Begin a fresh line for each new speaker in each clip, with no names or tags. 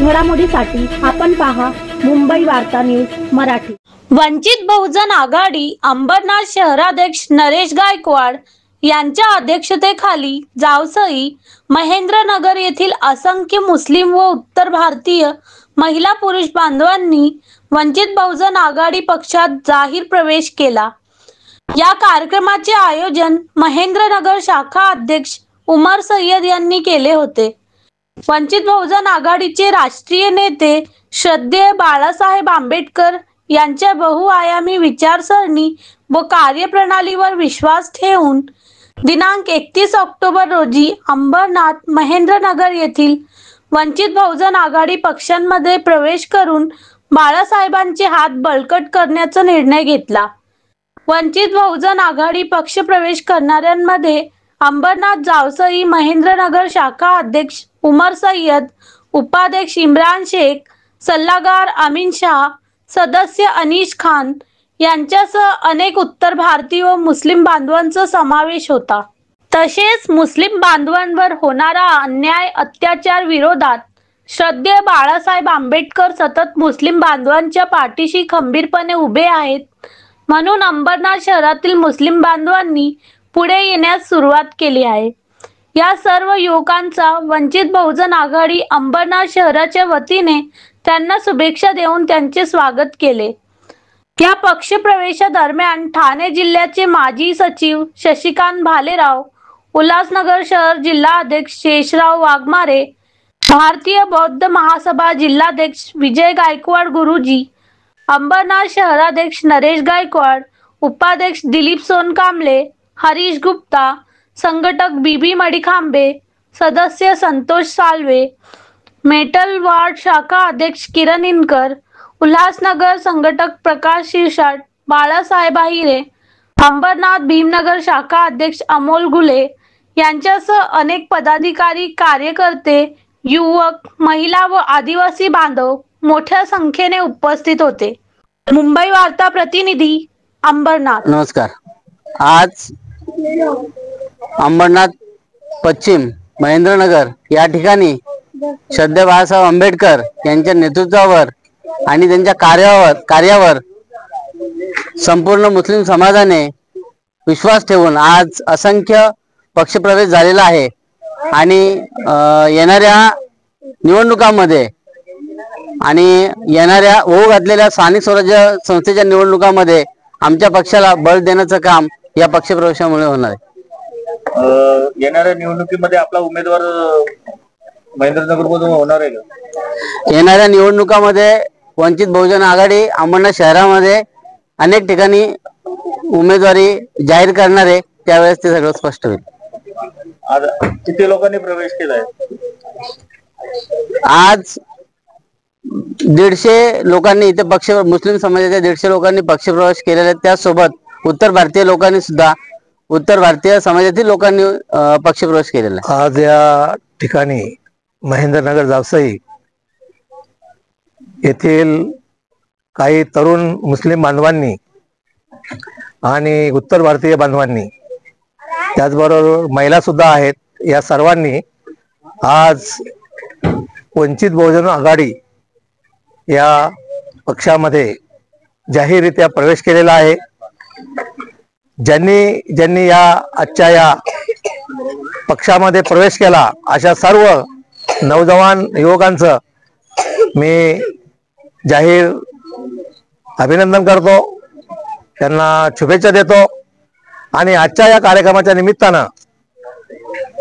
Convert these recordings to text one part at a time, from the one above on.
घडामोडीसाठी आपण पहा मुंबई वार्ता न्यूज मराठी।
वंचित बहुजन आघाडी अंबरनाथ शहराध्यक्ष नरेश गायकवाड यांच्या अध्यक्षतेखाली जावसई महेंद्रनगर येथील असंख्य मुस्लिम व उत्तर भारतीय महिला पुरुष बांधवांनी वंचित बहुजन आघाडी पक्षात जाहीर प्रवेश केला। या कार्यक्रमाचे आयोजन महेंद्रनगर शाखा अध्यक्ष उमर सय्यद यांनी केले होते। वंचित बहुजन आघाडीचे राष्ट्रीय नेते श्रद्धेय बाळासाहेब आंबेडकर यांच्या बहुआयामी विचारसरणी व कार्यप्रणालीवर विश्वास ठेवून दिनांक 31 ऑक्टोबर रोजी अंबरनाथ महेंद्रनगर येथील वंचित बहुजन आघाडी पक्षांमध्ये प्रवेश करून बाळासाहेबांचे हात बळकट करण्याचा निर्णय घेतला। वंचित बहुजन आघाडी पक्ष प्रवेश करणाऱ्यांमध्ये अंबरनाथ जावसई महेंद्रनगर शाखा अध्यक्ष उमर सय्यद, उपाध्यक्ष इम्रान शेख, सल्लागार अमीन शाह, सदस्य अनीश खान यांच्यासह अनेक उत्तर भारतीय व मुस्लिम बांधवांचा समावेश होता। तसेच मुस्लिम बांधवांवर होणारा अन्याय अत्याचार विरोधात श्रद्धेय बाळासाहेब आंबेडकर सतत मुस्लिम बांधवांच्या पाठीशी खंबीरपणे उभे आहेत, म्हणून अंबरनाथ शहरातील मुस्लिम बांधवांनी पुढे येण्यास सुरुवात केली आहे। या सर्व युवकांचा वंचित बहुजन आघाडी अंबरनाथ शहराच्या वतीने त्यांना शुभेच्छा देऊन त्यांचे स्वागत केले। या पक्ष प्रवेशादरम्यान ठाणे जिल्ह्याचे माजी सचिव शशिकांत भालेराव, उल्हासनगर शहर जिल्हाध्यक्ष शेषराव वाघमारे, भारतीय बौद्ध महासभा जिल्हाध्यक्ष विजय गायकवाड गुरुजी, अंबरनाथ शहराध्यक्ष नरेश गायकवाड, उपाध्यक्ष दिलीप सोनकांबळे, हरीश गुप्ता, संघटक बीबी मडिखांबे, सदस्य संतोष साल्वे, मेटल वार्ड शाखा अध्यक्ष किरण इनकर, उल्हासनगर संघटक प्रकाश शिरसाट, बाळासाहेब आहिरे, अंबरनाथ भीमनगर शाखा अध्यक्ष अमोल गुले यांच्यासह अनेक पदाधिकारी, कार्यकर्ते, युवक, महिला व आदिवासी बांधव मोठ्या संख्येने उपस्थित होते। मुंबई वार्ता प्रतिनिधी अंबरनाथ।
नमस्कार। आज अंबरनाथ पश्चिम महेंद्रनगर या ठिकाणी श्रद्धेय बाळासाहेब आंबेडकर यांच्या नेतृत्वावर आणि त्यांच्या कार्यावर संपूर्ण मुस्लिम समाजाने विश्वास ठेवून आज असंख्य पक्षप्रवेश झालेला आहे आणि येणाऱ्या निवडणुकांमध्ये आणि येणाऱ्या होऊ घातलेल्या स्थानिक स्वराज्य संस्थेच्या निवडणुकांमध्ये आमच्या पक्षाला बळ देण्याचं काम या पक्षप्रवेशामुळे होणार आहे।
येणाऱ्या निवडणुकीमध्ये आपला उमेदवार महेंद्रनगरमधून होणार आहे का?
येणाऱ्या निवडणुकामध्ये वंचित बहुजन आघाडी अंबरनाथ शहरामध्ये अनेक ठिकाणी उमेदवारी जाहीर करणार आहे, त्यावेळेस ते सगळं स्पष्ट होईल।
आज किती लोकांनी प्रवेश केलाय?
आज 150 लोकांनी इथे मुस्लिम समाजाच्या 150 लोकांनी पक्षप्रवेश केलेला आहे। त्यासोबत उत्तर भारतीय लोकांनी सुद्धा उत्तर भारतीय समाजातील लोकांनी पक्षप्रवेश केलेला आहे।
आज या ठिकाणी महेंद्रनगर जावसई येथील काही तरुण मुस्लिम बांधवांनी आणि उत्तर भारतीय बांधवांनी, त्याचबरोबर महिला सुद्धा आहेत, या सर्वांनी आज वंचित बहुजन आघाडी या पक्षामध्ये जाहीररित्या प्रवेश केलेला आहे। ज्यांनी या आजच्या या पक्षामध्ये प्रवेश केला अशा सर्व नवजवान युवकांचं मी जाहीर अभिनंदन करतो, त्यांना शुभेच्छा देतो। आणि आजच्या या कार्यक्रमाच्या निमित्तानं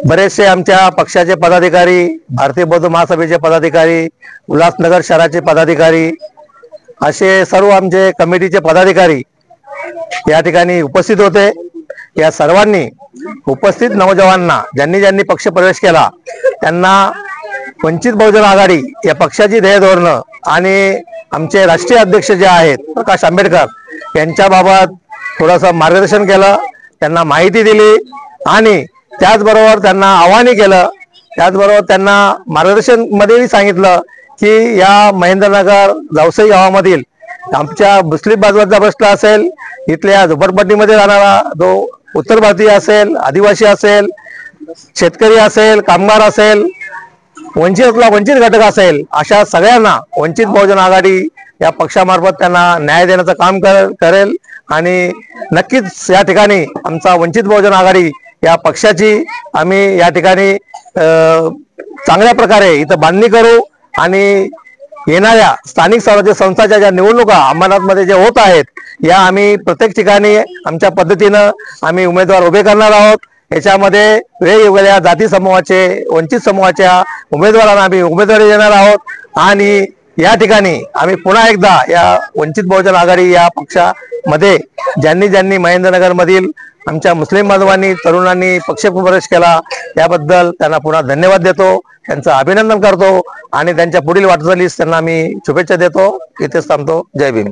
बरेचसे आमच्या पक्षाचे पदाधिकारी, भारतीय बौद्ध महासभेचे पदाधिकारी, उल्हासनगर शहराचे पदाधिकारी, असे सर्व आमचे कमिटीचे पदाधिकारी या ठिकाणी उपस्थित होते। या सर्वांनी उपस्थित नवजवानांना ज्यांनी पक्ष प्रवेश केला त्यांना वंचित बहुजन आघाडी या पक्षाची ध्येय धोरणं आणि आमचे राष्ट्रीय अध्यक्ष जे आहेत प्रकाश आंबेडकर यांच्याबाबत थोडंसं मार्गदर्शन केलं, त्यांना माहिती दिली आणि त्याचबरोबर त्यांना आवाहन केलं। त्याचबरोबर त्यांना मार्गदर्शन मध्येही सांगितलं की या महेंद्रनगर जावसई गावामधील आमच्या मुस्लिम बांधवांचा प्रश्न असेल, इथल्या झोपडपट्टीमध्ये राहणारा जो उत्तर भारतीय असेल, आदिवासी असेल, शेतकरी असेल, कामगार असेल, वंचितला वंचित घटक असेल अशा सगळ्यांना वंचित बहुजन आघाडी या पक्षामार्फत त्यांना न्याय देण्याचं काम करेल आणि नक्कीच या ठिकाणी आमचा वंचित बहुजन आघाडी या पक्षाची आम्ही या ठिकाणी चांगल्या प्रकारे इथं बांधणी करू आणि येणाऱ्या स्थानिक स्वराज्य संस्थांच्या ज्या निवडणुका अंबरनाथमध्ये जे होत आहेत या आम्ही प्रत्येक ठिकाणी आमच्या पद्धतीनं आम्ही उमेदवार उभे करणार आहोत। याच्यामध्ये वेगवेगळ्या जाती समूहाचे वंचित समूहाच्या उमेदवारांना आम्ही उमेदवारी देणार आहोत आणि या ठिकाणी आम्ही पुन्हा एकदा या वंचित बहुजन आघाडी या पक्षामध्ये ज्यांनी महेंद्रनगर मधील आमच्या मुस्लिम बांधवांनी तरुणांनी पक्ष प्रवेश केला याबद्दल त्यांना पुन्हा धन्यवाद देतो, त्यांचं अभिनंदन करतो आणि त्यांच्या पुढील वाटचालीस त्यांना मी शुभेच्छा देतो। इथेच थांबतो। जय भीम।